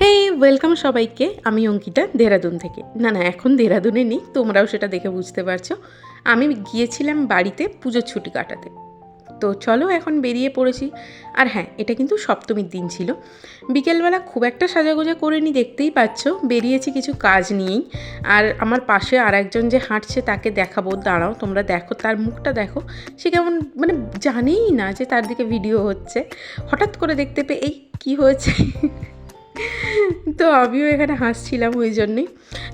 হেই welcome সবাইকে। আমি অঙ্কিতা, দেহরাদুন থেকে। না এখন দেহরাদুনে নেই, তোমরাও সেটা দেখে বুঝতে পারছো। আমি গিয়েছিলাম বাড়িতে পুজোর ছুটি কাটাতে। তো চলো এখন বেরিয়ে পড়েছি। আর হ্যাঁ, এটা কিন্তু সপ্তমীর দিন ছিল। বিকেলবেলা খুব একটা সাজাগোজা করিনি, দেখতেই পাচ্ছ। বেরিয়েছি কিছু কাজ নিয়েই। আর আমার পাশে আর একজন যে হাঁটছে তাকে দেখাবো, দাঁড়াও তোমরা দেখো, তার মুখটা দেখো। সে কেমন মানে জানেই না যে তার দিকে ভিডিও হচ্ছে। হঠাৎ করে দেখতে পেয়ে এই কী হয়েছে তো আমিও এখানে হাসছিলাম ওই জন্যেই।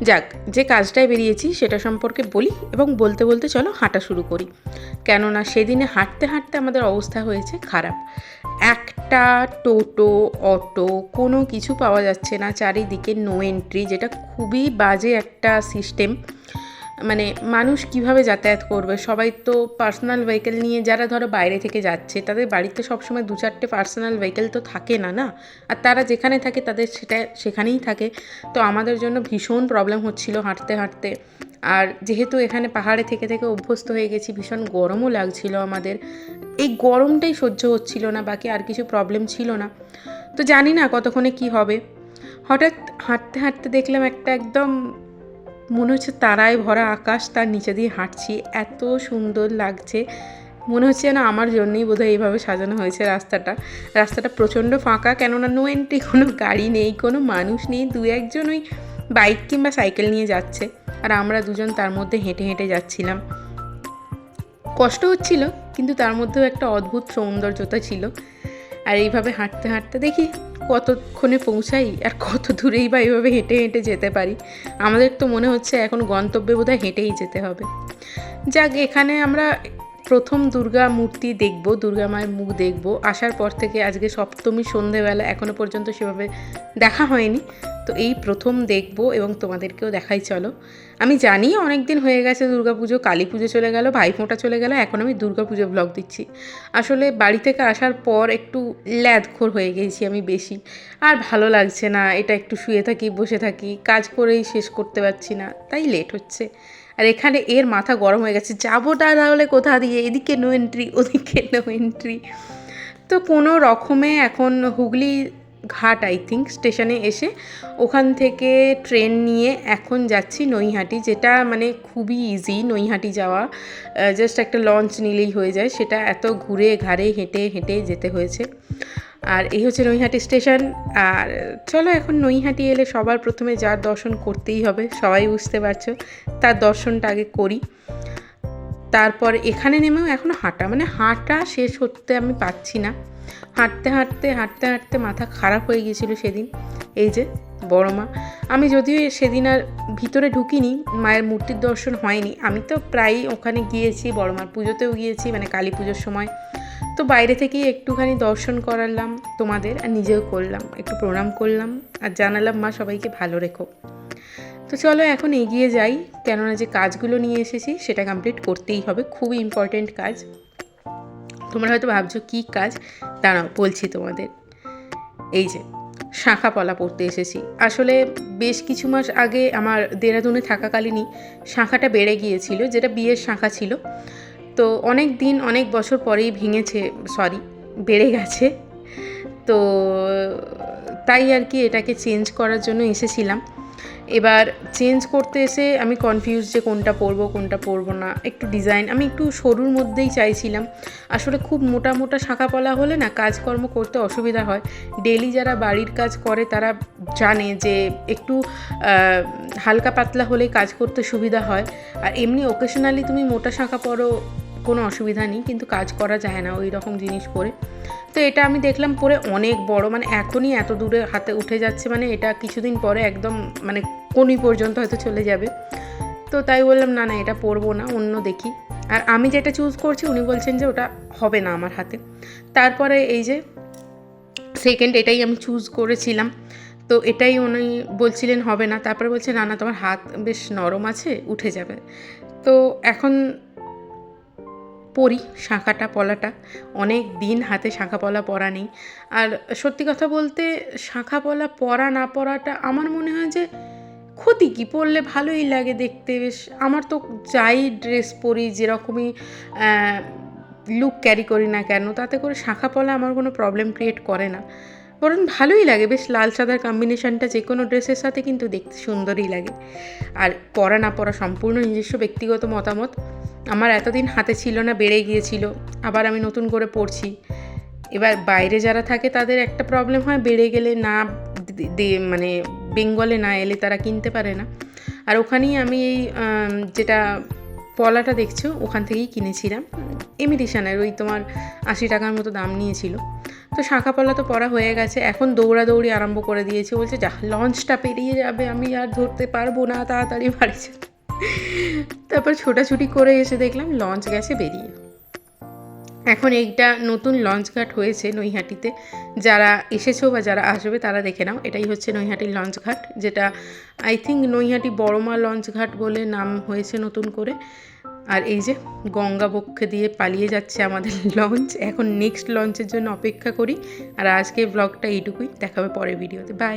যাক, যে কাজটায় বেরিয়েছি সেটা সম্পর্কে বলি এবং বলতে বলতে চলো হাঁটা শুরু করি। কেননা সেদিনে হাঁটতে হাঁটতে আমাদের অবস্থা হয়েছে খারাপ। একটা টোটো, অটো কোনো কিছু পাওয়া যাচ্ছে না, চারিদিকে নো এন্ট্রি, যেটা খুবই বাজে একটা সিস্টেম। মানে মানুষ কিভাবে যাতায়াত করবে? সবাই তো পার্সোনাল ভেহিকেল নিয়ে, যারা ধরো বাইরে থেকে যাচ্ছে তাদের বাড়িতে সবসময় 2-4টে পার্সোনাল ভেহিকেল তো থাকে না, না? আর তারা যেখানে থাকে তাদের সেখানেই থাকে। তো আমাদের জন্য ভীষণ প্রবলেম হচ্ছিল হাঁটতে হাঁটতে। আর যেহেতু এখানে পাহাড়ে থেকে থেকে অভ্যস্ত হয়ে গেছি, ভীষণ গরমও লাগছিল আমাদের। এই গরমটাই সহ্য হচ্ছিল না, বাকি আর কিছু প্রবলেম ছিল না। তো জানি না কতক্ষণে কি হবে। হঠাৎ হাঁটতে হাঁটতে দেখলাম একটা একদম মনে হচ্ছে তারায় ভরা আকাশ, তার নিচে দিয়ে হাঁটছি, এত সুন্দর লাগছে। মনে হচ্ছে যেন আমার জন্যই বোধহয় এইভাবে সাজানো হয়েছে রাস্তাটা প্রচণ্ড ফাঁকা, কেননা নো এন্ট্রি, কোনো গাড়ি নেই, কোনো মানুষ নেই। 2-1 জন ওই বাইক কিংবা সাইকেল নিয়ে যাচ্ছে, আর আমরা দুজন তার মধ্যে হেঁটে হেঁটে যাচ্ছিলাম। কষ্ট হচ্ছিল, কিন্তু তার মধ্যেও একটা অদ্ভুত সৌন্দর্যতা ছিল। আর এইভাবে হাঁটতে হাঁটতে দেখি কতক্ষণে পৌঁছাই, আর কত দূরেই বা এইভাবে হেঁটে হেঁটে যেতে পারি। আমাদের তো মনে হচ্ছে এখন গন্তব্যে বোধহয় হেঁটেই যেতে হবে। যাক, এখানে আমরা প্রথম দুর্গা মূর্তি দেখব, দুর্গা মায়ের মুখ দেখব। আসার পর থেকে আজকে সপ্তমী সন্ধেবেলা, এখনও পর্যন্ত সেভাবে দেখা হয়নি। তো এই প্রথম দেখব এবং তোমাদেরকেও দেখাই চলো। আমি জানি অনেক দিন হয়ে গেছে দুর্গাপুজো, কালী পুজো চলে গেল, ভাইফোঁটা চলে গেল, এখন আমি দুর্গাপুজো ব্লগ দিচ্ছি। আসলে বাড়ি থেকে আসার পর একটু ল্যাদখোর হয়ে গেছি আমি বেশি। আর ভালো লাগছে না, এটা একটু শুয়ে থাকি, বসে থাকি, কাজ করেই শেষ করতে পারছি না, তাই লেট হচ্ছে। আর এখানে এর মাথা গরম হয়ে গেছে, যাবোটা তাহলে কোথা দিয়ে, এদিকে নো এন্ট্রি, ওদিকে নো এন্ট্রি। তো কোনো রকমে এখন হুগলি ঘাট আই থিঙ্ক স্টেশনে এসে ওখান থেকে ট্রেন নিয়ে এখন যাচ্ছি নৈহাটি, যেটা মানে খুবই ইজি নৈহাটি যাওয়া। জাস্ট একটা লঞ্চ নিলেই হয়ে যায়, সেটা এত ঘুরে ঘাড়ে হেঁটে হেঁটে যেতে হয়েছে। আর এই হচ্ছে নৈহাটি স্টেশন। আর চলো, এখন নৈহাটি এলে সবার প্রথমে যার দর্শন করতেই হবে, সবাই বুঝতে পারছো, তার দর্শনটা আগে করি। তারপর এখানে নেমেও এখনও হাঁটা শেষ হতে আমি পাচ্ছি না। হাঁটতে হাঁটতে হাঁটতে হাঁটতে মাথা খারাপ হয়ে গিয়েছিল সেদিন। এই যে বড় মা, আমি যদিও সেদিন আর ভিতরে ঢুকিনি, মায়ের মূর্তির দর্শন হয়নি। আমি তো প্রায়ই ওখানে গিয়েছি, বড় মার পুজোতেও গিয়েছি, মানে কালী পুজোর সময়। তো বাইরে থেকেই একটুখানি দর্শন করালাম তোমাদের, আর নিজেও করলাম, একটু প্রণাম করলাম, আর জানালাম মা সবাইকে ভালো রেখো। তো চলো এখন এগিয়ে যাই, কেননা যে কাজগুলো নিয়ে এসেছি সেটা কমপ্লিট করতেই হবে, খুবই ইম্পর্টেন্ট কাজ। তোমরা হয়তো ভাবছো কী কাজ, দাঁড়াও বলছি তোমাদের। এই যে শাঁখা পলা পড়তে এসেছি। আসলে বেশ কিছু মাস আগে আমার দেহরাদুনে থাকাকালীনই শাঁখাটা বেড়ে গিয়েছিল, যেটা বিয়ের শাঁখা ছিল। তো অনেক দিন অনেক বছর পরেই বেড়ে গেছে। তো তাই আর কি এটাকে চেঞ্জ করার জন্য এসেছিলাম। এবার চেঞ্জ করতে এসে আমি কনফিউজ যে কোনটা পরবো না। একটু ডিজাইন আমি একটু সরুর মধ্যেই চাইছিলাম। আসলে খুব মোটা মোটা শাঁখা পলা হলে না কাজকর্ম করতে অসুবিধা হয়। ডেলি যারা বাড়ির কাজ করে তারা জানে যে একটু হালকা পাতলা হলেই কাজ করতে সুবিধা হয়। আর এমনি ওকেশনালি তুমি মোটা শাঁখা পরো, কোনো অসুবিধা নেই, কিন্তু কাজ করা যায় না ওই রকম জিনিস পরে। তো এটা আমি দেখলাম পরে অনেক বড়, মানে এখনই এত দূরে হাতে উঠে যাচ্ছে, মানে এটা কিছুদিন পরে একদম মানে কোনি পর্যন্ত হয়তো চলে যাবে। তো তাই বললাম না এটা পরবো না, অন্য দেখি। আর আমি যেটা চুজ করছি উনি বলছেন যে ওটা হবে না আমার হাতে। তারপরে এই যে সেকেন্ড এটাই আমি চুজ করেছিলাম, তো এটাই উনি বলছিলেন হবে না। তারপরে বলছে না তোমার হাত বেশ নরম আছে, উঠে যাবে। তো এখন পরি শাঁখাটা পলাটা, অনেক দিন হাতে শাঁখা পলা পরা নেই। আর সত্যি কথা বলতে শাঁখা পলা পরা না পরাটা আমার মনে হয় যে ক্ষতি কী, পরলে ভালোই লাগে দেখতে বেশ। আমার তো যাই ড্রেস পরি, যেরকমই লুক ক্যারি করি না কেন, তাতে করে শাঁখা পলা আমার কোনো প্রবলেম ক্রিয়েট করে না। বরং ভালোই লাগে, বেশ লাল সাদার কম্বিনেশনটা যে কোনো ড্রেসের সাথে কিন্তু দেখতে সুন্দরই লাগে। আর পরা না পরা সম্পূর্ণ নিজস্ব ব্যক্তিগত মতামত। আমার এতদিন হাতে ছিল না, বেড়ে গিয়েছিল, আবার আমি নতুন করে পরছি। এবার বাইরে যারা থাকে তাদের একটা প্রবলেম হয়, বেড়ে গেলে না মানে বেঙ্গলে না এলে তারা কিনতে পারে না। আর ওখানেই আমি এই যেটা পলাটা দেখছো ওখান থেকেই কিনেছিলাম, ইমিটেশনের, ওই তোমার 80 টাকার মতো দাম নিয়েছিল। তো শাঁখা পলা তো পরা হয়ে গেছে, এখন দৌড়াদৌড়ি আরম্ভ করে দিয়েছে, বলছে যা লঞ্চটা পেরিয়ে যাবে, আমি আর ধরতে পারবো না, তাড়াতাড়ি বাড়ি যাবে। তারপর ছোটাছুটি করে এসে দেখলাম লঞ্চ গেছে বেরিয়ে। এখন এইটা নতুন লঞ্চ ঘাট হয়েছে নৈহাটিতে, যারা এসেছো বা যারা আসবে তারা দেখে নাও, এটাই হচ্ছে নৈহাটির লঞ্চ ঘাট, যেটা আই থিঙ্ক নৈহাটি বড়মা লঞ্চ ঘাট বলে নাম হয়েছে নতুন করে। আর এই যে গঙ্গা বক্ষে দিয়ে পালিয়ে যাচ্ছে আমাদের লঞ্চ, এখন নেক্সট লঞ্চের জন্য অপেক্ষা করি। আর আজকে ব্লগটা এইটুকুই, দেখাবে পরের ভিডিওতে, বাই।